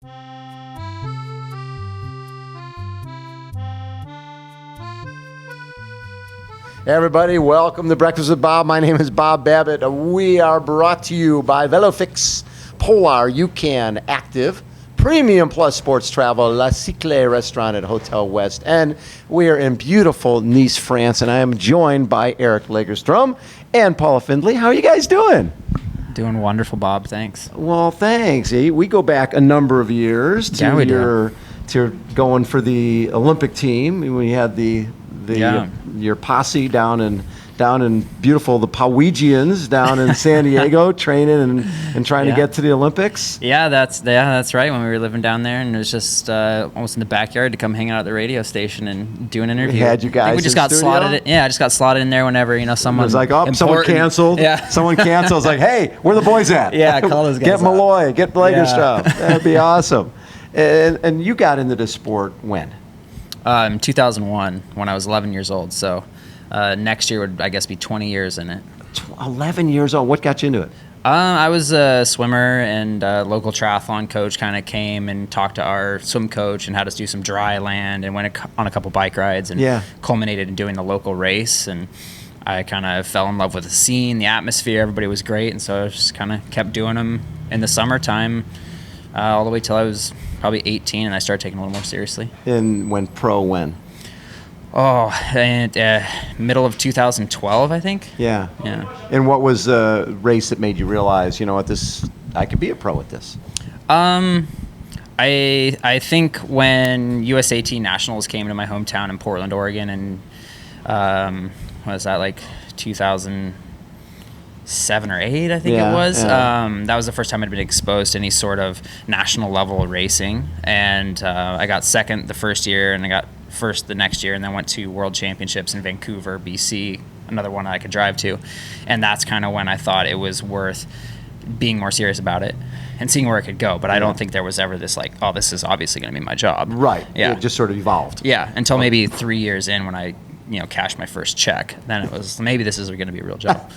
Hey everybody, welcome to Breakfast with Bob. My name is Bob Babbitt. We are brought to you by Velofix, Polar, UCAN, Active, Premium Plus Sports Travel, La Siecle Restaurant at Hotel West, and we are in beautiful Nice, France, and I am joined by Eric Lagerstrom and Paula Findlay. How are you guys doing? Doing wonderful, Bob. Thanks. Well, thanks. We go back a number of years to to going for the Olympic team. We had your posse down in beautiful the Powegians down in San Diego training and trying to get to the Olympics. Yeah, that's right. When we were living down there, and it was just almost in the backyard to come hang out at the radio station and do an interview. We had you guys. I think we just got slotted. I just got slotted in there whenever someone. It was like, someone canceled. Yeah, someone canceled. It's like, hey, where the boys at? Yeah, call those guys. Get Malloy, get Lagerstrom. Yeah. That'd be awesome. And you got into this sport when? 2001, when I was 11 years old. So next year would, I guess, be 20 years in it. 11 years old. What got you into it? I was a swimmer, and a local triathlon coach kind of came and talked to our swim coach and had us do some dry land and went on a couple bike rides and culminated in doing the local race. And I kind of fell in love with the scene, the atmosphere. Everybody was great. And so I just kind of kept doing them in the summertime all the way till I was probably 18, and I started taking it a little more seriously. And went pro when? Oh, and middle of 2012, I think. Yeah. And what was the race that made you realize, I could be a pro at this? I think when USAT Nationals came to my hometown in Portland, Oregon, and what was that, like 2007 or 8, I think it was. Yeah. That was the first time I'd been exposed to any sort of national level racing, and I got second the first year, and I got first the next year, and then went to World Championships in Vancouver, BC, another one I could drive to, and that's kind of when I thought it was worth being more serious about it and seeing where it could go. But I don't think there was ever this like, oh, this is obviously going to be my job. Right. Yeah. It just sort of evolved. Yeah. Until maybe 3 years in, when I cashed my first check, then it was maybe this is going to be a real job.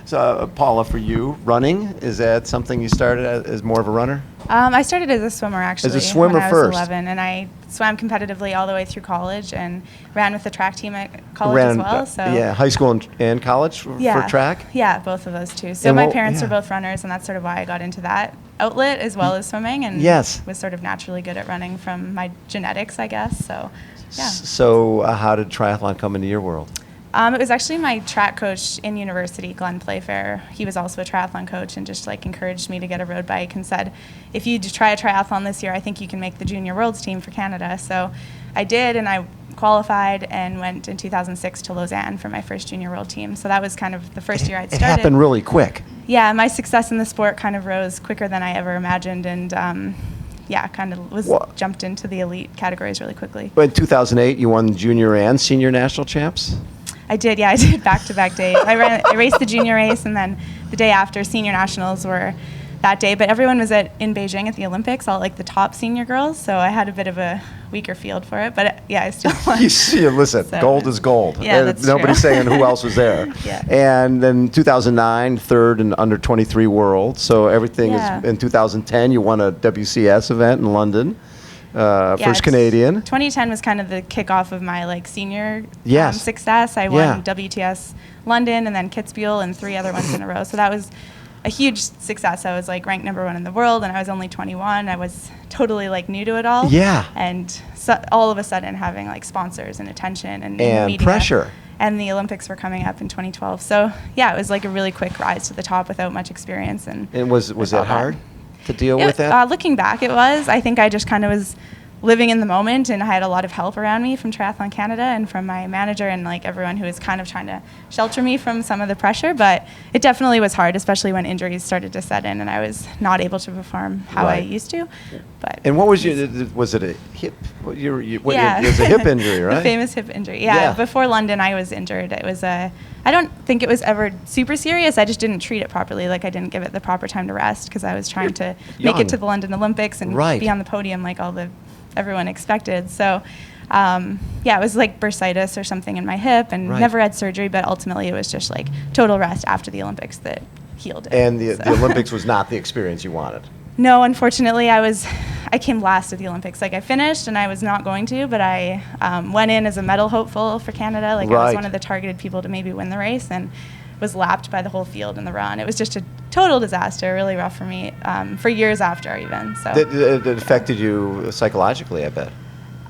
So Paula, for you, running, is that something you started as more of a runner? I started as a swimmer, actually. As a swimmer when I was first. 11, and I swam competitively all the way through college and ran with the track team at college as well. So high school and college for track? Yeah, both of those two. So my parents are both runners, and that's sort of why I got into that outlet as well as swimming, and was sort of naturally good at running from my genetics, I guess. So, yeah. So how did triathlon come into your world? It was actually my track coach in university, Glenn Playfair. He was also a triathlon coach and just encouraged me to get a road bike and said, if you try a triathlon this year, I think you can make the junior worlds team for Canada. So I did, and I qualified and went in 2006 to Lausanne for my first junior world team. So that was kind of the first year I'd started. It happened really quick. Yeah, my success in the sport kind of rose quicker than I ever imagined, and kind of jumped into the elite categories really quickly. But in 2008, you won junior and senior national champs? I did, I did back-to-back days. I raced the junior race, and then the day after, senior nationals were that day. But everyone was in Beijing at the Olympics, all the top senior girls, so I had a bit of a weaker field for it. But I still won. Listen, so, gold is gold. Yeah, that's Nobody's true. saying who else was there. Yeah. And then 2009, third in under 23 world. So everything is in 2010. You won a WCS event in London. First Canadian. 2010 was kind of the kickoff of my senior success. I won WTS London and then Kitzbühel and 3 other ones in a row. So that was a huge success. I was ranked number 1 in the world, and I was only 21. I was totally new to it all. Yeah. And so all of a sudden having sponsors and attention and media. Pressure. And the Olympics were coming up in 2012. So it was a really quick rise to the top without much experience. And was it hard to deal with that? Looking back, it was. I think I just kind of was living in the moment, and I had a lot of help around me from Triathlon Canada and from my manager and everyone who was kind of trying to shelter me from some of the pressure. But it definitely was hard, especially when injuries started to set in and I was not able to perform how I used to. And what was was it a hip? It was a hip injury, right? The famous hip injury. Yeah. Before London, I was injured. It was I don't think it was ever super serious. I just didn't treat it properly. I didn't give it the proper time to rest because I was trying to make it to the London Olympics and be on the podium everyone expected. So it was bursitis or something in my hip, and never had surgery, but ultimately it was just total rest after the Olympics that healed it. And the Olympics was not the experience you wanted. No, unfortunately, I came last at the Olympics. Like, I finished and I was not going to, but I went in as a medal hopeful for Canada. Like, I was one of the targeted people to maybe win the race, and was lapped by the whole field in the run. It was just a total disaster, really rough for me, for years after even. So it affected you psychologically, I bet.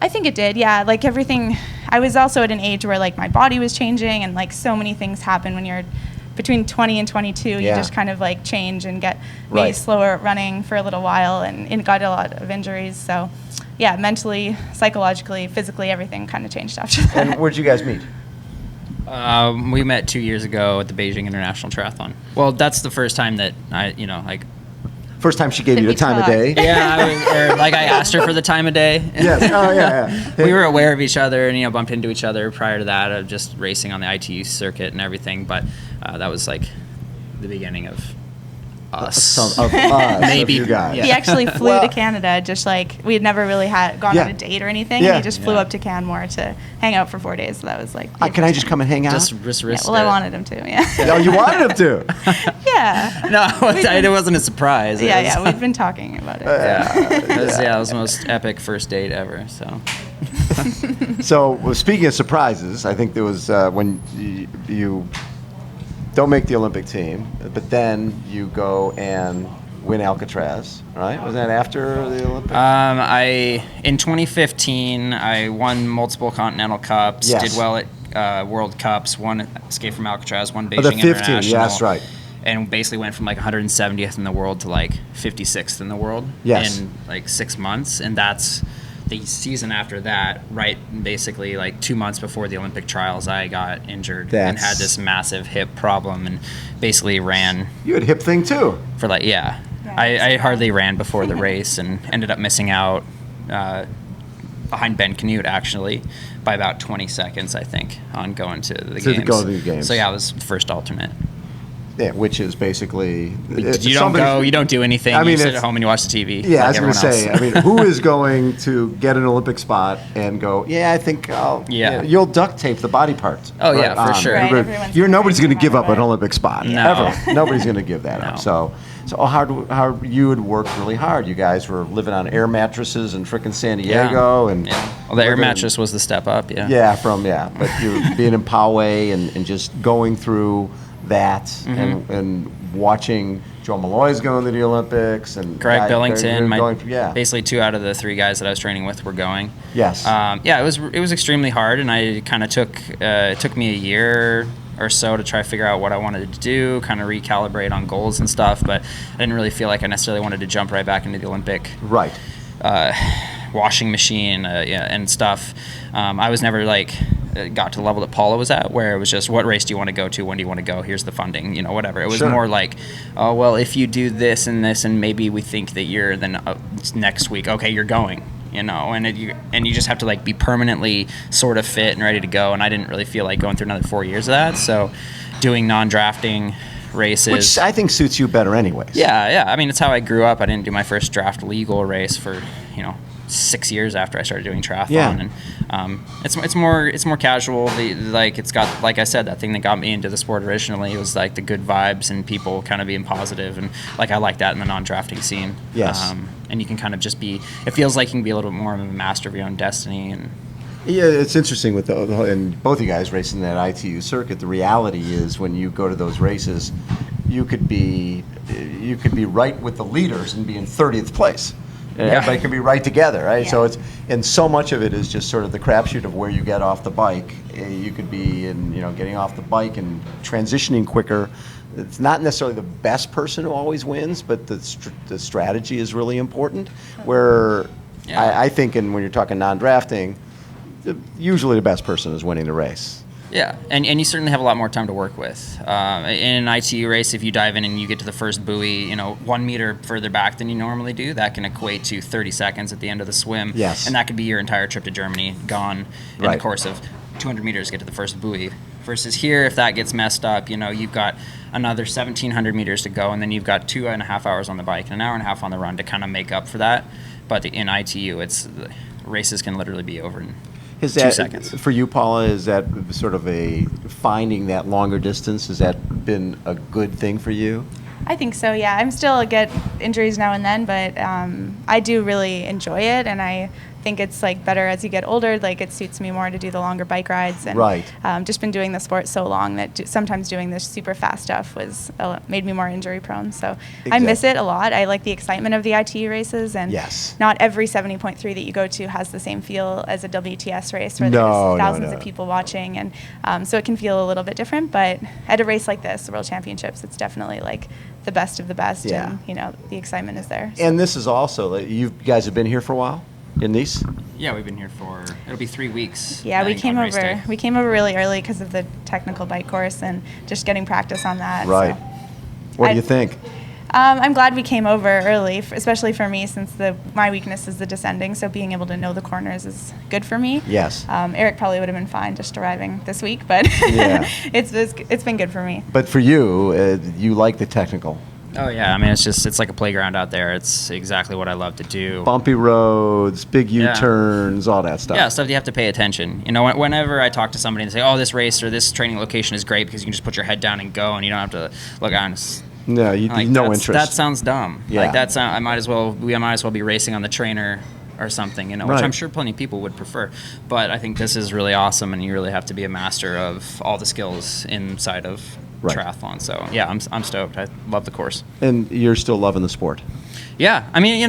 I think it did, yeah. Like, everything, I was also at an age where, like, my body was changing, and, like, so many things happen when you're between 20 and 22. You just kind of, like, change and get maybe slower at running for a little while, and got a lot of injuries. So, yeah, mentally, psychologically, physically, everything kind of changed after that. And where'd you guys meet? We met 2 years ago at the Beijing International Triathlon. Well, that's the first time that First time she gave you the time of day? Yeah, I asked her for the time of day. Yes. Oh, yeah. We were aware of each other and, bumped into each other prior to that, of just racing on the ITU circuit and everything. But that was like the beginning of us. Maybe you guys. He actually flew to Canada, just like we had never really gone on a date or anything. Yeah. He just flew up to Canmore to hang out for 4 days. So that was like. Can I just come and hang out? Just risk well, I wanted him to. Yeah. Oh, you wanted him to? Yeah. No, it wasn't a surprise. We've been talking about it. It was the most epic first date ever. So. So, speaking of surprises, I think there was when you don't make the Olympic team, but then you go and win Alcatraz, right? Was that after the Olympics? In 2015, I won multiple Continental Cups, did well at World Cups, won escape from Alcatraz, won Beijing International. Yeah, that's right. And basically went from like 170th in the world to like 56th in the world in like 6 months. And that's the season after that, right, basically like 2 months before the Olympic trials, I got injured and had this massive hip problem, and basically ran. You had a hip thing too. For I hardly ran before the race and ended up missing out behind Ben Canute actually by about 20 seconds, I think, on going to the games. So yeah, I was first alternate. Yeah, which is basically you don't do anything. You sit at home and you watch the TV. Yeah, I was going to say. Who is going to get an Olympic spot and go? Yeah, I think you'll duct tape the body parts. Oh yeah, for sure. Right, nobody's going to give up an Olympic spot ever. Nobody's going to give that up. So how you had worked really hard. You guys were living on air mattresses in frickin' San Diego, and well, the air mattress was the step up. But you were being in Poway and just going through that and watching Joe Malloy's going to the Olympics and Greg Billington, basically 2 out of the 3 guys that I was training with were going. Yes. It was extremely hard, and I kind of it took me a year or so to try to figure out what I wanted to do, kind of recalibrate on goals and stuff, but I didn't really feel like I necessarily wanted to jump right back into the Olympic washing machine and stuff. I was never got to the level that Paula was at, where it was just, what race do you want to go to? When do you want to go? Here's the funding, whatever. It was more like, oh, well, if you do this and this, and maybe we think that you're then next week, okay, you're going, and you just have to be permanently sort of fit and ready to go. And I didn't really feel like going through another 4 years of that. So doing non-drafting races, which I think suits you better anyways. Yeah. It's how I grew up. I didn't do my first draft legal race for 6 years after I started doing triathlon, and it's more casual. It's got, like I said, that thing that got me into the sport originally was the good vibes and people kind of being positive, and I like that in the non-drafting scene. Yes, and you can kind of just be. It feels like you can be a little bit more of a master of your own destiny. And yeah, it's interesting with and both you guys racing that ITU circuit. The reality is, when you go to those races, you could be right with the leaders and be in 30th place. Everybody can be right together, right? Yeah. So so much of it is just sort of the crapshoot of where you get off the bike. You could be getting off the bike and transitioning quicker. It's not necessarily the best person who always wins, but the strategy is really important. Where I think, and when you're talking non-drafting, usually the best person is winning the race. Yeah, and you certainly have a lot more time to work with. In an ITU race, if you dive in and you get to the first buoy, 1 meter further back than you normally do, that can equate to 30 seconds at the end of the swim. Yes. And that could be your entire trip to Germany gone in the course of 200 meters to get to the first buoy. Versus here, if that gets messed up, you've got another 1,700 meters to go, and then you've got 2.5 hours on the bike and an hour and a half on the run to kind of make up for that. But in ITU, races can literally be over in 2 seconds. For you, Paula, is that sort of finding that longer distance? Has that been a good thing for you? I think so, yeah. I'm still get injuries now and then, but I do really enjoy it, and I think it's like better as you get older. Like it suits me more to do the longer bike rides, and just been doing the sport so long that sometimes doing this super fast stuff was made me more injury prone. So I miss it a lot. I like the excitement of the ITU races, and not every 70.3 that you go to has the same feel as a WTS race where there's thousands of people watching, and so it can feel a little bit different. But at a race like this, the World Championships, it's definitely like the best of the best, and the excitement is there. So. And this is also, you guys have been here for a while? In Nice? Yeah, we've been here for, it'll be 3 weeks. Yeah, we came over. We came over really early because of the technical bike course and just getting practice on that. Right. So. What do you think? I'm glad we came over early, especially for me, since my weakness is the descending. So being able to know the corners is good for me. Yes. Eric probably would have been fine just arriving this week, but it's been good for me. But for you, you like the technical. Oh yeah, I mean it's like a playground out there. It's exactly what I love to do. Bumpy roads, big U-turns, all that stuff. Yeah, stuff you have to pay attention. You know, whenever I talk to somebody and say, "Oh, this race or this training location is great because you can just put your head down and go, and you don't have to look on." No, no interest. That sounds dumb. Yeah. Like I might as well be racing on the trainer or something, which I'm sure plenty of people would prefer. But I think this is really awesome, and you really have to be a master of all the skills inside of triathlon. So yeah, I'm stoked. I love the course. And you're still loving the sport? Yeah, I mean,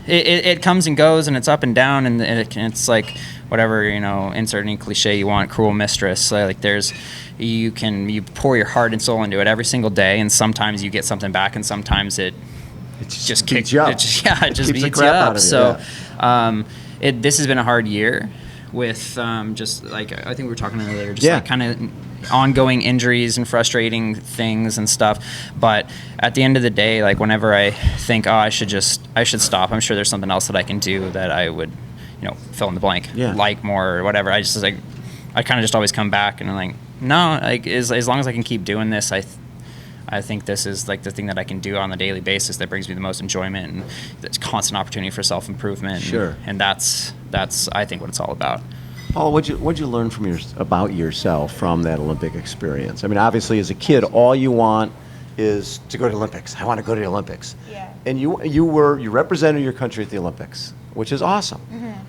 it comes and goes, and it's up and down, and it's like whatever, insert any cliche you want, cruel mistress. Like you pour your heart and soul into it every single day, and sometimes you get something back, and sometimes it just kicks you up. It just beats you up. So this has been a hard year with just like I think we were talking earlier, just like kind of ongoing injuries and frustrating things and stuff. But at the end of the day, like whenever I think, I should stop, I'm sure there's something else that I can do that I would, fill in the blank, like more or whatever. I kind of just always come back and I'm like, no, like as long as I can keep doing this, I think this is like the thing that I can do on a daily basis that brings me the most enjoyment, and it's constant opportunity for self-improvement. Sure. And that's I think what it's all about. Paula, what'd you learn about yourself from that Olympic experience? I mean, obviously as a kid, all you want is to go to the Olympics. I want to go to the Olympics. Yeah. And you represented your country at the Olympics, which is awesome,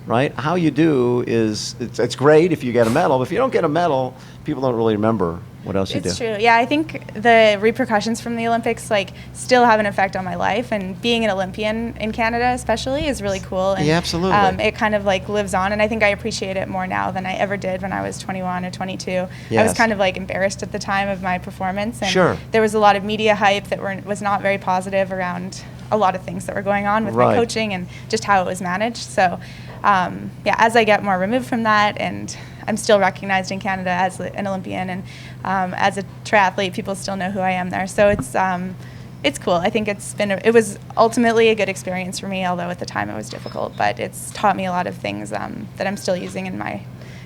right? How you do is it's great if you get a medal, but if you don't get a medal, people don't really remember what else you do. It's true. Yeah, I think the repercussions from the Olympics still have an effect on my life, and being an Olympian in Canada especially is really cool. And, absolutely. It kind of lives on, and I think I appreciate it more now than I ever did when I was 21 or 22. Yes. I was kind of embarrassed at the time of my performance, and there was a lot of media hype that was not very positive around a lot of things that were going on with my coaching and just how it was managed. So as I get more removed from that, and I'm still recognized in Canada as an Olympian, and as a triathlete, people still know who I am there. So it's cool. I think it was ultimately a good experience for me, although at the time it was difficult. But it's taught me a lot of things that I'm still using in my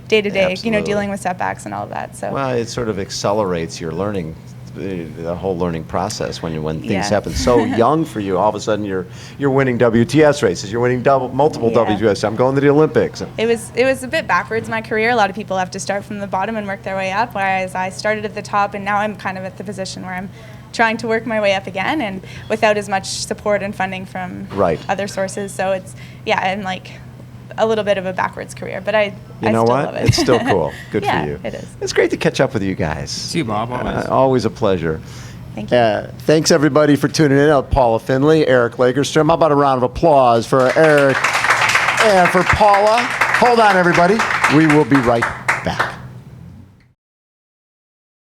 day-to-day, dealing with setbacks and all of that. So it sort of accelerates your learning. The whole learning process when things happen so young for you, all of a sudden you're winning WTS races, you're winning multiple WTS. I'm going to the Olympics. It was a bit backwards in my career. A lot of people have to start from the bottom and work their way up, whereas I started at the top, and now I'm kind of at the position where I'm trying to work my way up again, and without as much support and funding from other sources. So I'm a little bit of a backwards career, but I still love it. It's still cool. Good for you. It is. It's great to catch up with you guys. See you, Bob. Always a pleasure. Thank you. Thanks everybody for tuning in. Paula Findlay, Eric Lagerstrom. How about a round of applause for Eric and for Paula? Hold on, everybody. We will be right back.